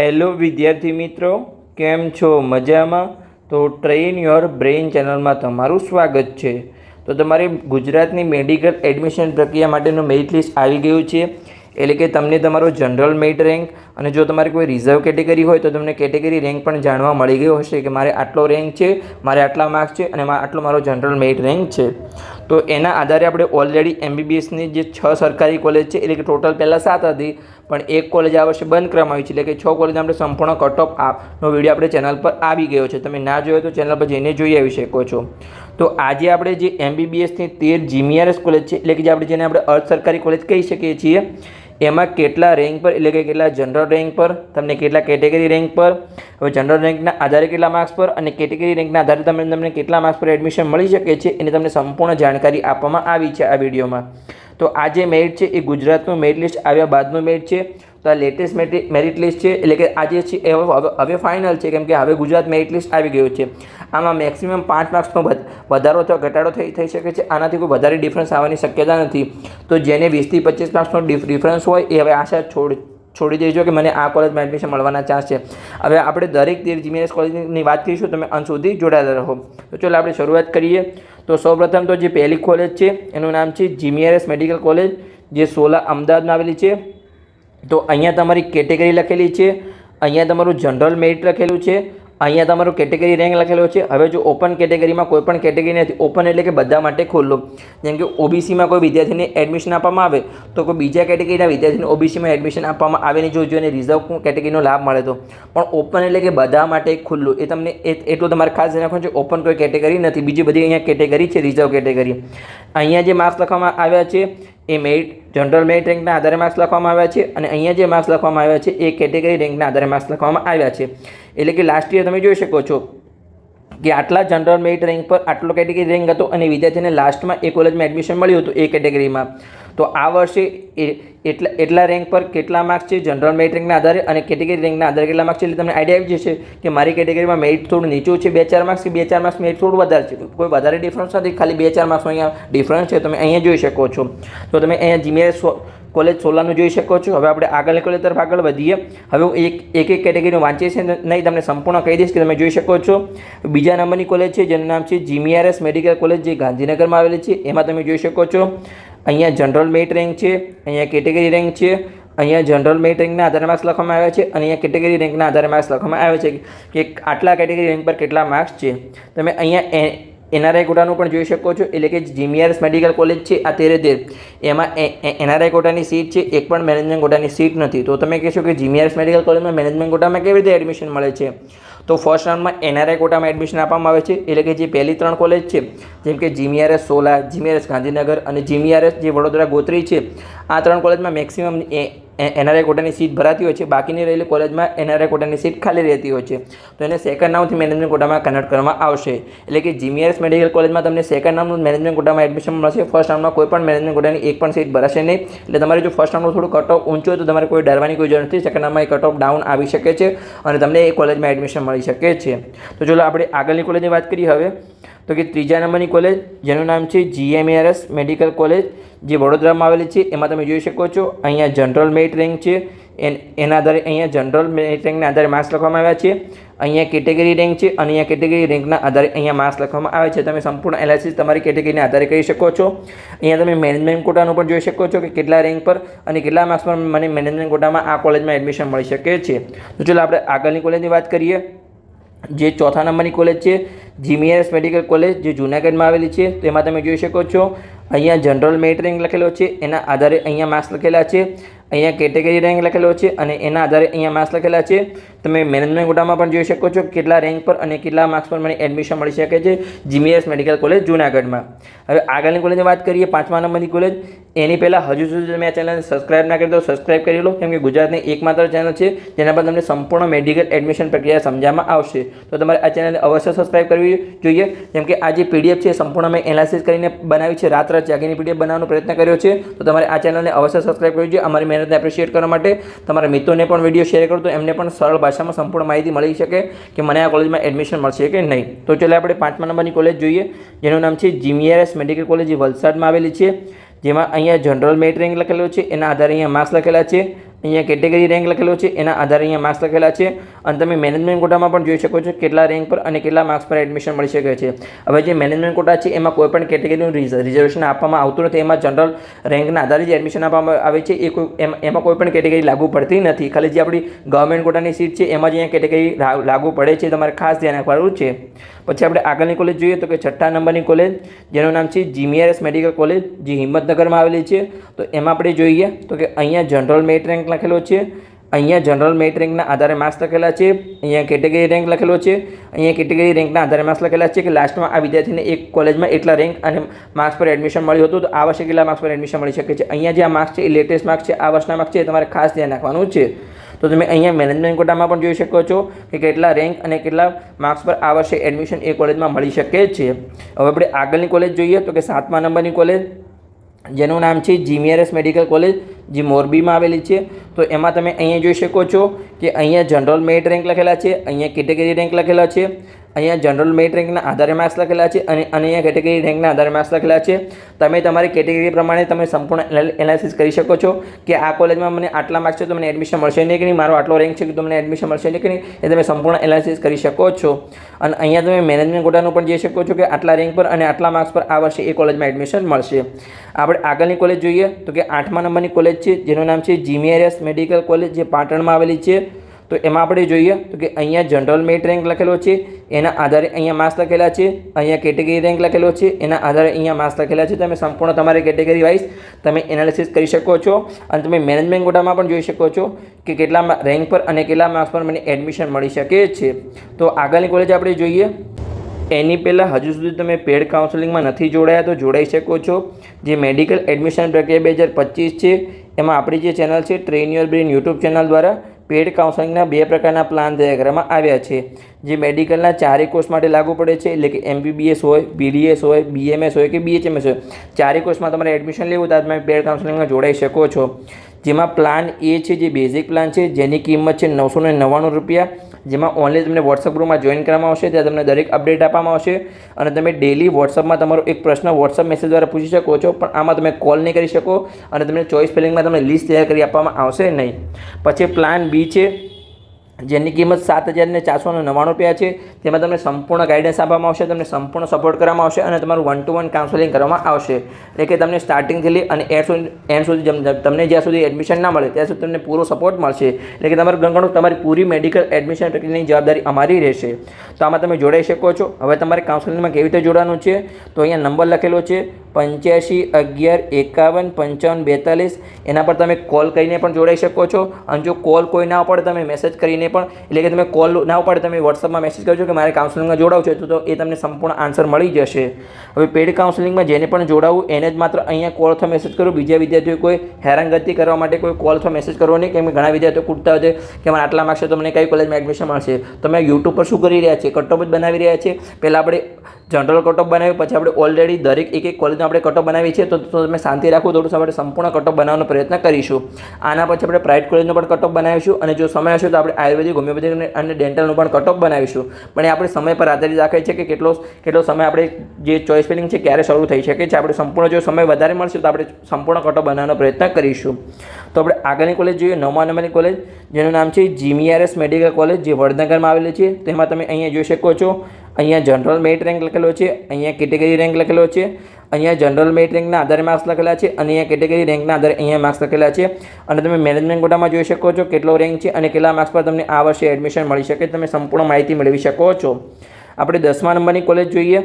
Hello વિદ્યાર્થી મિત્રો, કેમ છો? મજામાં? તો ટ્રેન યોર બ્રેઇન ચેનલમાં તમારું સ્વાગત છે. તો તમારી ગુજરાતની મેડિકલ એડમિશન પ્રક્રિયા માટેનું મેરિટ લિસ્ટ આવી ગયું છે. એટલે કે તમને તમારો જનરલ મેરિટ રેન્ક અને જો તમારી કોઈ રિઝર્વ કેટેગરી હોય તો તમને કેટેગરી રેન્ક પણ જાણવા મળી ગયો હશે કે મારે આટલો રેન્ક છે, મારે આટલા માર્ક્સ છે અને આટલો મારો જનરલ મેરિટ રેન્ક છે. તો એના આધારે આપણે ઓલરેડી MBBSની જે 6 સરકારી કોલેજ છે, એટલે કે ટોટલ પહેલાં 7 હતી, પણ એક કોલેજ આ વર્ષે બંધ કરવામાં આવી છે, એટલે કે 6 કોલેજ આપણે સંપૂર્ણ કટ ઓફ નો વિડીયો આપણે ચેનલ પર આવી ગયો છે. તમે ના જોયો તો ચેનલ પર જઈને જોઈ આવી શકો છો. તો આજે આપણે જે MBBSની 13 GMRS કોલેજ છે, એટલે કે જે આપણે જેને આપણે અર્ધ સરકારી કોલેજ કહી શકીએ છીએ, એમાં કેટલા રેન્ક પર, એટલે કે કેટલા જનરલ રેન્ક પર, તમને કેટલા કેટેગરી રેન્ક પર, હવે જનરલ રેન્કના આધારે કેટલા માર્ક્સ પર અને કેટેગરી રેન્કના આધારે તમને કેટલા માર્ક્સ પર એડમિશન મળી શકે છે, એની તમને સંપૂર્ણ જાણકારી આપવામાં આવી છે આ વિડીયોમાં. તો આ જે મેરિટ છે એ ગુજરાતનું મેરિટ લિસ્ટ આવ્યા બાદનું મેરિટ છે. તો આ લેટેસ્ટ મેરિટ લિસ્ટ છે, એટલે કે આજે છે એ હવે ફાઇનલ છે, કેમ કે હવે ગુજરાત મેરિટ લિસ્ટ આવી ગયું છે. આમાં મેક્સિમમ 5 માર્ક્સનો વધારો અથવા ઘટાડો થઈ શકે છે. આનાથી કોઈ વધારે ડિફરન્સ આવવાની શક્યતા નથી. તો જેને 20 થી 25 માર્ક્સનો ડિફરન્સ હોય એ હવે આશા છોડી દેજો કે મને આ કોલેજમાં એડમિશન મળવાના ચાન્સ છે. હવે આપણે દરેક 13 GMRS કોલેજની વાત કરીશું, તમે અંત સુધી જોડાયેલા રહો. તો ચાલો આપણે શરૂઆત કરીએ. તો સૌપ્રથમ તો જે પહેલી કોલેજ છે એનું નામ છે GMRS મેડિકલ કોલેજ, જે સોલા અમદાવાદમાં આવેલી છે. તો અહીંયા તમારી કેટેગરી લખેલી છે, અહીંયા તમારું જનરલ મેરિટ લખેલું છે, અહીંયા તમારું કેટેગરી રેન્ક લખેલો છે. હવે જો ઓપન કેટેગરીમાં કોઈ પણ કેટેગરી નથી, ઓપન એટલે કે બધા માટે ખુલ્લું. જેમ કે OBCમાં કોઈ વિદ્યાર્થીને એડમિશન આપવામાં આવે તો કોઈ બીજા કેટેગરીના વિદ્યાર્થીને OBCમાં એડમિશન આપવામાં આવે નહીં, જો એને રિઝર્વ કેટેગરીનો લાભ મળે તો. પણ ઓપન એટલે કે બધા માટે ખુલ્લું. એ તમને એટલું તમારે ખાસ ધ્યાન રાખવાનું છે, ઓપન કોઈ કેટેગરી નથી, બીજી બધી અહીંયા કેટેગરી છે, રિઝર્વ કેટેગરી. અહીંયા જે માર્ક્સ લખવામાં આવ્યા છે એ જનરલ મેરિટ રેન્કના આધારે માર્ક્સ લખવામાં આવ્યા છે, અને અહીંયા જે માર્ક્સ લખવામાં આવ્યા છે એ કેટેગરી રેન્કના આધારે માર્ક્સ લખવામાં આવ્યા છે. એટલે કે લાસ્ટ યર તમે જોઈ શકો છો કે આટલા જનરલ મેરિટ રેન્ક પર આટલો કેટેગરી રેન્ક હતો અને વિદ્યાર્થીને લાસ્ટમાં એ કોલેજમાં એડમિશન મળ્યું હતું એ કેટેગરીમાં. તો આ વર્ષે એટલા રેન્ક પર કેટલા માર્ક્સ છે જનરલ મેરિટ રેન્કના આધારે અને કેટેગરી રેન્કના આધારે કેટલા માર્ક્સ છે, એટલે તમને આઈડિયા આવી જશે કે મારી કેટેગરીમાં મેરિટ થોડું નીચું છે 2-4 માર્ક્સ, કે 2-4 માર્ક્સ મેરિટ થોડું વધારે છે. કોઈ વધારે ડિફરન્સ નથી, ખાલી 2-4 માર્ક્સનો અહીંયા ડિફરન્સ છે, તમે અહીંયા જોઈ શકો છો. તો તમે અહીંયા GMRS કોલેજ સોલાનું જોઈ શકો છો. હવે આપણે આગળની કોલેજ તરફ આગળ વધીએ. હવે હું એક કેટેગરીનું વાંચીએ છે નહીં, તમને સંપૂર્ણ કહી દઈશ કે તમે જોઈ શકો છો. બીજા નંબરની કોલેજ છે જેનું નામ છે GMRS મેડિકલ કોલેજ, જે ગાંધીનગરમાં આવેલી છે. એમાં તમે જોઈ શકો છો અહીંયા જનરલ મેરિટ રેન્ક છે, અહીંયા કેટેગરી રેન્ક છે, અહીંયા જનરલ મેરિટ રેન્કના આધારે માર્ક્સ લખવામાં આવ્યા છે, અને અહીંયા કેટેગરી રેન્કના આધારે માર્ક્સ લખવામાં આવે છે કે આટલા કેટેગરી રેન્ક પર કેટલા માર્ક્સ છે. તમે અહીંયા NRI કોટાનું પણ જોઈ શકો છો, એટલે કે GMRS મેડિકલ કોલેજ છે આ 13 એમાં NRI કોટાની સીટ છે, એક પણ મેનેજમેન્ટ કોટાની સીટ નથી. તો તમે કહેશો કે GMRS મેડિકલ કોલેજમાં મેનેજમેન્ટ કોટામાં કેવી રીતે એડમિશન મળે છે? તો ફર્સ્ટ રાઉન્ડમાં NRI કોટામાં એડમિશન આપવામાં આવે છે, એટલે કે જે પહેલી 3 કોલેજ છે, જેમ કે GMRS સોલા, GMRS ગાંધીનગર અને GMRS જે વડોદરા ગોત્રી છે, આ 3 કોલેજમાં મેક્સિમમ NRI કોટાની સીટ ભરાતી હોય છે. બાકીની રહેલી કોલેજમાં NRI કોટાની સીટ ખાલી રહેતી હોય છે. તો એને સેકન્ડ રાઉન્ડથી મેનેજમેન્ટ કોટામાં કન્વર્ટ કરવામાં આવશે. એટલે કે GMRS મેડિકલ કોલેજમાં તમને સેકન્ડ રાઉન્ડનું મેનેજમેન્ટ કોટામાં એડમિશન મળશે. ફર્સ્ટ રાઉન્ડમાં કોઈ પણ મેનેજમેન્ટ કોટાની એક પણ સીટ ભરાશે નહીં. એટલે તમારે જો ફર્સ્ટ રાઉન્ડનું થોડું કટ ઓફ ઊંચું હોય તો તમારે કોઈ ડરવાની કોઈ જરૂર નથી. સેકન્ડ રાઉન્ડમાં એ કટ ઓફ ડાઉન આવી શકે છે અને તમને એ કોલેજમાં એડમિશન મળી શકે છે. તો ચલો આપણે આગળની કોલેજની વાત કરીએ હવે. તો કે ત્રીજા નંબરની કોલેજ જેનું નામ છે GMRS મેડિકલ કોલેજ, જે વડોદરામાં આવેલી છે. એમાં તમે જોઈ શકો છો અહીંયા જનરલ મેરિટ રેન્ક છે, એના આધારે અહીંયા જનરલ મેરિટ રેન્કના આધારે માર્ક્સ લખવામાં આવ્યા છે, અહીંયા કેટેગરી રેન્ક છે, અને અહીંયા કેટેગરી રેન્કના આધારે અહીંયા માર્ક્સ લખવામાં આવે છે. તમે સંપૂર્ણ એનાલિસિસ તમારી કેટેગરીના આધારે કરી શકો છો. અહીંયા તમે મેનેજમેન્ટ કોટાનું પણ જોઈ શકો છો કે કેટલા રેન્ક પર અને કેટલા માર્ક્સ પર મને મેનેજમેન્ટ કોટામાં આ કોલેજમાં એડમિશન મળી શકે છે. તો ચાલો આપણે આગળની કોલેજની વાત કરીએ. જે ચોથા નંબરની કોલેજ છે GMRS મેડિકલ કોલેજ, જે જૂનાગઢમાં આવેલી છે. તો એમાં તમે જોઈ શકો છો અહીંયા જનરલ મેરિટ રેન્ક લખેલો છે, એના આધારે અહીંયા માર્ક્સ લખેલા છે, અહીંયા કેટેગરી રેન્ક લખેલો છે અને એના આધારે અહીંયા માર્ક્સ લખેલા છે. તમે મેનેજમેન્ટ કોટામાં પણ જોઈ શકો છો કેટલા રેન્ક પર અને કેટલા માર્ક્સ પર મને એડમિશન મળી શકે છે GMRS મેડિકલ કોલેજ જૂનાગઢમાં. હવે આગળની કોલેજની વાત કરીએ, 5મા નંબરની કોલેજ. એની પહેલાં હજુ સુધી તમે આ ચેનલને સબસ્ક્રાઇબ ના કરી દો, સબસ્ક્રાઇબ કરી લો, કેમ કે ગુજરાતની એકમાત્ર ચેનલ છે જેના પર તમને સંપૂર્ણ મેડિકલ એડમિશન પ્રક્રિયા સમજાવવામાં આવશે. તો તમારે આ ચેનલને અવશ્ય સબસ્ક્રાઇબ કરવી જોઈએ, કેમ કે આ જે PDF છે સંપૂર્ણ મેં એનાલિસિસ કરીને બનાવી છે, રાત જાગીને PDF બનાવવાનો પ્રયત્ન કર્યો છે. તો તમારે આ ચેનલને અવશ્ય સબસ્ક્રાઇબ કરવી જોઈએ. અમારી મહેનતને એપ્રિશિએટ કરવા માટે તમારા મિત્રોને પણ વિડીયો શેર કરો, તો એમને પણ સરળ ભાષામાં સંપૂર્ણ માહિતી મળી શકે કે મને આ કોલેજમાં એડમિશન મળશે કે નહીં. તો ચાલો આપણે 5મા નંબરની કોલેજ જોઈએ, જેનું નામ છે GMRS મેડિકલ કોલેજ, જે વલસાડમાં આવેલી છે. જેમાં અહીંયા જનરલ મેરિટ રેન્ક લખેલો છે, એના આધારે અહીંયા માર્ક્સ લખેલા છે, અહીંયા કેટેગરી રેન્ક લખેલો છે, એના આધારે અહીંયા માર્ક્સ લખેલા છે. અને તમે મેનેજમેન્ટ કોટામાં પણ જોઈ શકો છો કેટલા રેન્ક પર અને કેટલા માર્ક્સ પર એડમિશન મળી શકે છે. હવે જે મેનેજમેન્ટ કોટા છે એમાં કોઈ પણ કેટેગરીનું રિઝર્વેશન આપવામાં આવતું નથી. એમાં જનરલ રેન્કના આધારે જે એડમિશન આપવામાં આવે છે એ એમાં કોઈ પણ કેટેગરી લાગુ પડતી નથી. ખાલી જે આપણી ગવર્મેન્ટ કોટાની સીટ છે એમાં જ અહીંયા કેટેગરી લાગુ પડે છે. તમારે ખાસ ધ્યાન રાખવાનું છે. પછી આપણે આગળની કોલેજ જોઈએ તો કે 6ઠ્ઠા નંબરની કોલેજ જેનું નામ છે જીમીઆરએસ મેડિકલ કોલેજ, જે હિંમતનગરમાં આવેલી છે. તો એમાં આપણે જોઈએ તો કે અહીંયા જનરલ મેરિટ રેન્ક લખેલો છે, અહીંયા જનરલ મેરિટ રેન્કના આધારે માર્ક્સ લખેલા છે, અહીંયા કેટેગરી રેન્ક લખેલો છે, અહીંયા કેટેગરી રેન્કના આધારે માર્ક્સ લખેલા છે કે લાસ્ટમાં આ વિદ્યાર્થીને એક કોલેજમાં એટલા રેન્ક અને માર્ક્સ પર એડમિશન મળ્યું હતું. તો આ વર્ષે કેટલા માર્ક્સ પર એડમિશન મળી શકે છે. અહીંયા જે આ માર્ક્સ છે એ લેટેસ્ટ માર્ક્સ છે, આ વર્ષના માર્ક્સ છે, એ તમારે ખાસ ધ્યાન રાખવાનું છે. તો તમે અહીંયા મેનેજમેન્ટ કોટામાં પણ જોઈ શકો છો કે કેટલા રેન્ક અને કેટલા માર્ક્સ પર આ વર્ષે એડમિશન એ કોલેજમાં મળી શકે છે. હવે આપણે આગળની કોલેજ જોઈએ તો કે 7મા નંબરની કોલેજ જેનું નામ છે જીમીઆરએસ મેડિકલ કોલેજ, જે મોરબીમાં આવેલી છે. તો એમાં તમે અહીંયા જોઈ શકો છો કે અહીંયા જનરલ મેરિટ રેન્ક લખેલા છે, અહીંયા કેટેગરી રેન્ક લખેલા છે, અહીંયા જનરલ મેરિટ રેન્કના આધારે માર્ક્સ લખેલા છે અને અહીંયા કેટેગરી રેન્કના આધારે માર્ક્સ લખેલા છે. તમે તમારી કેટેગરી પ્રમાણે તમે સંપૂર્ણ એનાલિસિસ કરી શકો છો કે આ કોલેજમાં મને આટલા માર્ક્સ છે તો મને એડમિશન મળશે નહીં કે નહીં, મારો આટલો રેન્ક છે કે તો મને એડમિશન મળશે નહીં કે નહીં, એ તમે સંપૂર્ણ એનાલિસિસ કરી શકો છો. અને અહીંયા તમે મેનેજમેન્ટ કોટાનું પણ જોઈ શકો છો કે આટલા રેન્ક પર અને આટલા માર્ક્સ પર આ વર્ષે એ કોલેજમાં એડમિશન મળશે. આપણે આગળની કોલેજ જોઈએ તો કે 8મા નંબરની કોલેજ છે જેનું નામ છે જીમીઆરએસ મેડિકલ કોલેજ, જે પાટણમાં આવેલી છે. તો એમાં આપણે જોઈએ તો કે અહીંયા જનરલ મેરિટ રેન્ક લખેલો છે, એના આધારે અહીંયા માર્ક્સ લખેલા છે, અહીંયા કેટેગરી રેન્ક લખેલો છે, એના આધારે અહીંયા માર્ક્સ લખેલા છે. તમે સંપૂર્ણ તમારી કેટેગરી વાઇઝ તમે એનાલિસિસ કરી શકો છો. અને તમે મેનેજમેન્ટ કોટામાં પણ જોઈ શકો છો કે કેટલા રેન્ક પર અને કેટલા માર્ક્સ પર મને એડમિશન મળી શકે છે. તો આગળની કોલેજ આપણે જોઈએ. એની પહેલાં હજુ સુધી તમે પેડ કાઉન્સેલિંગમાં નથી જોડાયા તો જોડાઈ શકો છો. જે મેડિકલ એડમિશન પ્રક્રિયા 2025 છે એમાં આપણી જે ચેનલ છે train your brain YouTube channel દ્વારા પેડ કાઉન્સેલિંગના 2 પ્રકારના પ્લાન તૈયાર કરવામાં આવ્યા છે. જે મેડિકલના ચારેય કોર્સ માટે લાગુ પડે છે, એટલે કે MBBS હોય, BDS હોય, BMS હોય કે BHMS હોય, ચારેય કોર્સમાં તમારે એડમિશન લેવું તો તમે પેડ કાઉન્સેલિંગમાં જોડાઈ શકો છો. જેમાં પ્લાન એ છે જે બેઝિક પ્લાન છે, જેની કિંમત છે 999 રૂપિયા. જેમાં ઓનલી તમને વોટ્સઅપ ગ્રુપમાં જોઈન કરવામાં આવશે, ત્યાં તમને દરેક અપડેટ આપવામાં આવશે અને તમે ડેલી વોટ્સઅપમાં તમારો એક પ્રશ્ન વોટ્સઅપ મેસેજ દ્વારા પૂછી શકો છો. પણ આમાં તમે કોલ નહીં કરી શકો અને તમને ચોઇસ ફિલિંગમાં તમને લિસ્ટ તૈયાર કરી આપવામાં આવશે નહીં. પછી પ્લાન બી છે જેની કિંમત 7,499 રૂપિયા છે. તેમાં તમને સંપૂર્ણ ગાઈડન્સ આપવામાં આવશે, તમને સંપૂર્ણ સપોર્ટ કરવામાં આવશે અને તમારું 1-to-1 કાઉન્સેલિંગ કરવામાં આવશે. એટલે કે તમને સ્ટાર્ટિંગથી લઈ અને એન્ડ સુધી તમને જ્યાં સુધી એડમિશન ના મળે ત્યાં સુધી તમને પૂરો સપોર્ટ મળશે. એટલે કે તમારું ગણગણું તમારી પૂરી મેડિકલ એડમિશન પ્રક્રિયાની જવાબદારી અમારી રહેશે. તો આમાં તમે જોડાઈ શકો છો. હવે તમારે કાઉન્સેલિંગમાં કેવી રીતે જોડાવાનું છે તો અહીંયા નંબર લખેલો છે 85 11 51 55 42. એના પર તમે કોલ કરીને પણ જોડાઈ શકો છો. અને જો કોલ કોઈ ના પડે તમે મેસેજ કરીને પણ, એટલે કે તમે કોલ ના ઉપાડે તમે વોટ્સઅપમાં મેસેજ કરજો કે મારે કાઉન્સેલિંગમાં જોડાવું છે તો એ તમને સંપૂર્ણ આન્સર મળી જશે. હવે પેડ કાઉન્સેલિંગમાં જેને પણ જોડાવું એને જ માત્ર અહીંયા કોલ અથવા મેસેજ કરો. બીજા વિદ્યાર્થીઓ કોઈ હેરાનગતિ કરવા માટે કોઈ કોલ અથવા મેસેજ કરવો નહીં. કેમ કે ઘણા વિદ્યાર્થીઓ કૂટતા હોય છે કે મારે આટલા માર્ક્સ છે તો મને કઈ કોલેજમાં એડમિશન મળશે. તમે યુટ્યુબ પર શું કરી રહ્યા છે, કટઓફ જ બનાવી રહ્યા છે. પહેલાં આપણે જનરલ કટઓફ બનાવ્યું, પછી આપણે ઓલરેડી દરેક એક કોલેજનો આપણે કટઓફ બનાવી છે. તો તમે શાંતિ રાખો, થોડું આપણે સંપૂર્ણ કટઓફ બનાવવાનો પ્રયત્ન કરીશું. આના પછી આપણે પ્રાઇવેટ કોલેજનો પણ કટઓફ બનાવીશું અને જો સમય હશે તો આપણે આયુર્વેદિક, હોમિયોપેથિક અને ડેન્ટલનું પણ કટઓફ બનાવીશું. પણ એ આપણે સમય પર આધારિત રાખે છે કે કેટલો સમય આપણે જે ચોઇસ ફિલિંગ છે ક્યારે શરૂ થઈ શકે છે. આપણે સંપૂર્ણ જો સમય વધારે મળશે તો આપણે સંપૂર્ણ કટઓફ બનાવવાનો પ્રયત્ન કરીશું. તો આપણે આગળની કોલેજ જોઈએ, 9મા નંબરની કોલેજ જેનું નામ છે જીમીઆરએસ મેડિકલ કોલેજ, જે વડનગરમાં આવેલી છે. તેમાં તમે અહીંયા જોઈ શકો છો અહીંયા જનરલ મેરિટ રેન્ક લખેલો છે, અહીંયા કેટેગરી રેન્ક લખેલો છે, અહીંયા જનરલ મેરિટ રેન્કના આધારે માર્ક્સ લખેલા છે અને અહીંયા કેટેગરી રેન્કના આધારે અહીંયા માર્ક્સ લખેલા છે. અને તમે મેનેજમેન્ટ કોટામાં જોઈ શકો છો કેટલો રેન્ક છે અને કેટલા માર્ક્સ પર તમને આ વર્ષે એડમિશન મળી શકે, તમે સંપૂર્ણ માહિતી મેળવી શકો છો. આપણે 10મા નંબરની કોલેજ જોઈએ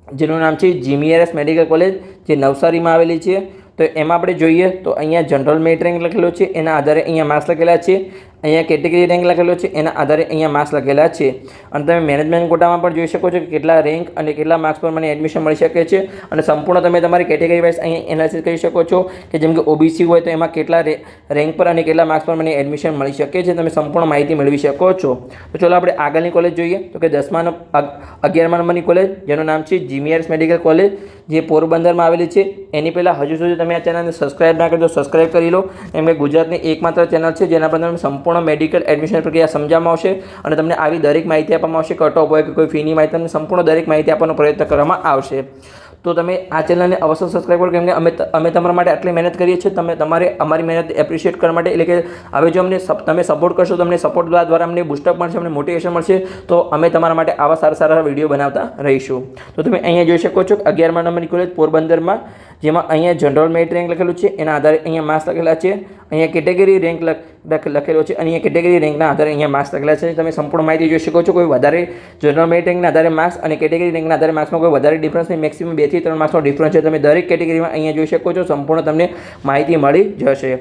જેનું નામ છે જીમીઆરએસ મેડિકલ કોલેજ, જે નવસારીમાં આવેલી છે. તો એમાં આપણે જોઈએ તો અહીંયા જનરલ મેરિટ રેન્ક લખેલો છે, એના આધારે અહીંયા માર્ક્સ લખેલા છે, અહીંયા કેટેગરી રેન્ક લખેલો છે, એના આધારે અહીંયા માર્ક્સ લખેલા છે. અને તમે મેનેજમેન્ટ કોટામાં પણ જોઈ શકો છો કે કેટલા રેન્ક અને કેટલા માર્ક્સ પર મને એડમિશન મળી શકે છે. અને સંપૂર્ણ તમે તમારી કેટેગરી વાઇઝ અહીંયા એનાલિસિસ કરી શકો છો કે જેમ કે OBC હોય તો એમાં કેટલા રેન્ક પર અને કેટલા માર્ક્સ પર મને એડમિશન મળી શકે છે. તમે સંપૂર્ણ માહિતી મેળવી શકો છો. તો ચાલો આપણે આગળની કોલેજ જોઈએ તો કે 11મા નંબરની કોલેજ જેનું નામ છે જીમીઆરએસ મેડિકલ કોલેજ, જે પોરબંદરમાં આવેલી છે. એની પહેલાં હજુ સુધી તમે આ ચેનલને સબસ્ક્રાઇબ ના કરી તો સબસ્ક્રાઇબ કરી લો. એમ કે ગુજરાતની એકમાત્ર ચેનલ છે જેના પર તમે સંપૂર્ણ મેડિકલ એડમિશન પ્રક્રિયા સમજાવવામાં આવશે અને તમને આવી દરેક માહિતી આપવામાં આવશે. કટ ઓફ હોય કે કોઈ ફીની માહિતી, તમને સંપૂર્ણ દરેક માહિતી આપવાનો પ્રયત્ન કરવામાં આવશે. તો તમે આ ચેનલને અવશ્ય સબસ્ક્રાઈબ કરો, કેમ કે અમે તમારા માટે આટલી મહેનત કરીએ છીએ. તમારે અમારી મહેનત એપ્રિશિએટ કરવા માટે, એટલે કે હવે જો તમે સપોર્ટ કરશો તો અમને સપોર્ટ દ્વારા અમને બૂસ્ટઅપ મળશે, અમને મોટિવેશન મળશે, તો અમે તમારા માટે આવા સારા વિડીયો બનાવતા રહીશું. તો તમે અહીંયા જોઈ શકો છો 11મા નંબરની કોલેજ પોરબંદરમાં, જેમાં અહીંયા જનરલ મેરિટ રેન્ક લખેલું છે, એના આધારે અહીંયા માર્ક્સ લખેલા છે. અહીંયા કેટેગરી રેન્ક લખેલો છે, અને અહીંયા કેટેગરી રેન્કના આધારે અહીંયા માર્ક્સ લખેલા છે. તમે સંપૂર્ણ માહિતી જોઈ શકો છો. કોઈ વધારે જનરલ મેરિટ રેન્કના આધારે માર્ક્સ અને કેટેગરી રેન્કના આધારે માર્ક્સમાં કોઈ વધારે ડિફરન્સ નહીં, મેક્સિમમ 2 થી 3 માર્ક્સનો ડિફરન્સ છે. તમે દરેક કેટેગરીમાં અહીંયા જોઈ શકો છો. સંપૂર્ણ તમને માહિતી મળી જશે.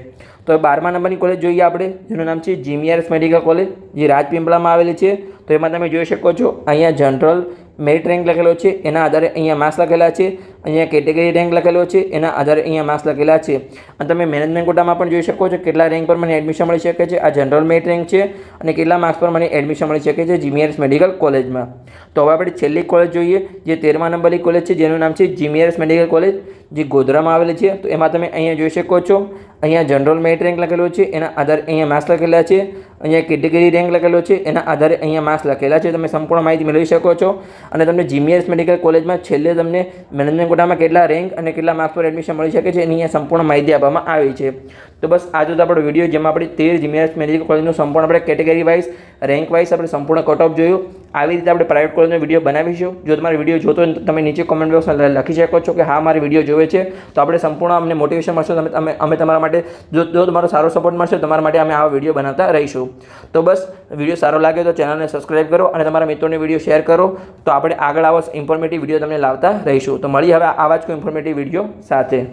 તો 12મા નંબરની કોલેજ જોઈએ આપણે, જેનું નામ છે જીમીઆરએસ મેડિકલ કોલેજ, જે રાજપીપળામાં આવેલી છે. તો એમાં તમે જોઈ શકો છો અહીંયા જનરલ મેરિટ રેન્ક લખેલો છે, એના આધારે અહીંયા માર્ક્સ લખેલા છે. અહીંયા કેટેગરી રેન્ક લખેલો છે, એના આધારે અહીંયા માર્ક્સ લખેલા છે. અને તમે મેનેજમેન્ટ કોટામાં પણ જોઈ શકો છો કેટલા રેન્ક પર મને એડમિશન મળી શકે છે. આ જનરલ મેરિટ રેન્ક છે અને કેટલા માર્ક્સ પર મને એડમિશન મળી શકે છે જીમીઆરએસ મેડિકલ કોલેજમાં. તો હવે આપણે છેલ્લી કોલેજ જોઈએ, જે 13મા નંબરની કોલેજ છે, જેનું નામ છે જીમીઆરએસ મેડિકલ કોલેજ, જે ગોધરામાં આવેલી છે. તો એમાં તમે અહીંયા જોઈ શકો છો અહીંયા જનરલ મેરિટ રેન્ક લખેલો છે, એના આધારે અહીંયા માર્ક્સ લખેલા છે. અહીંયા કેટેગરી રેન્ક લખેલો છે, એના આધારે અહીંયા માર્ક્સ લખેલા છે. તમે સંપૂર્ણ માહિતી મેળવી શકો છો. અને તમને જીમીઆરએસ મેડિકલ કોલેજમાં છેલ્લે તમને મેનેજમેન્ટ કોટામાં કેટલા રેન્ક અને કેટલા માર્ક્સ પર એડમિશન મળી શકે છે એની અહીંયા સંપૂર્ણ માહિતી આપવામાં આવી છે. તો બસ આ તો આપણો વિડીયો, જેમાં આપણે 13 જીમીઆરએસ મેડિકલ કોલેજનું સંપૂર્ણ આપણે કેટેગરી વાઇઝ, રેન્ક વાઇઝ આપણે સંપૂર્ણ કટ ઓફ જોયું. આવી રીતે આપણે પ્રાઇવેટ કોલેજનો વિડીયો બનાવીશું. જો તમારે વિડીયો જોતો હોય તો તમે નીચે કોમેન્ટ બોક્સમાં લખી શકો છો કે હા મારે વિડીયો જોવે છે, તો આપણે સંપૂર્ણ અમને મોટિવેશન મળશે. અમે તમારા માટે જો તમારો સારો સપોર્ટ મળશે, તમારા માટે અમે આવા વિડીયો બનાવતા રહીશું. તો બસ વિડીયો સારો લાગે તો ચેનલને સબસ્ક્રાઈબ કરો અને તમારા મિત્રોને વિડીયો શેર કરો. તો આપણે આગળ આવો ઇન્ફોર્મેટિવ વિડીયો તમને લાવતા રહીશું. તો મળીએ હવે આવા જ કોઈ ઇન્ફોર્મેટિવ વિડીયો સાથે.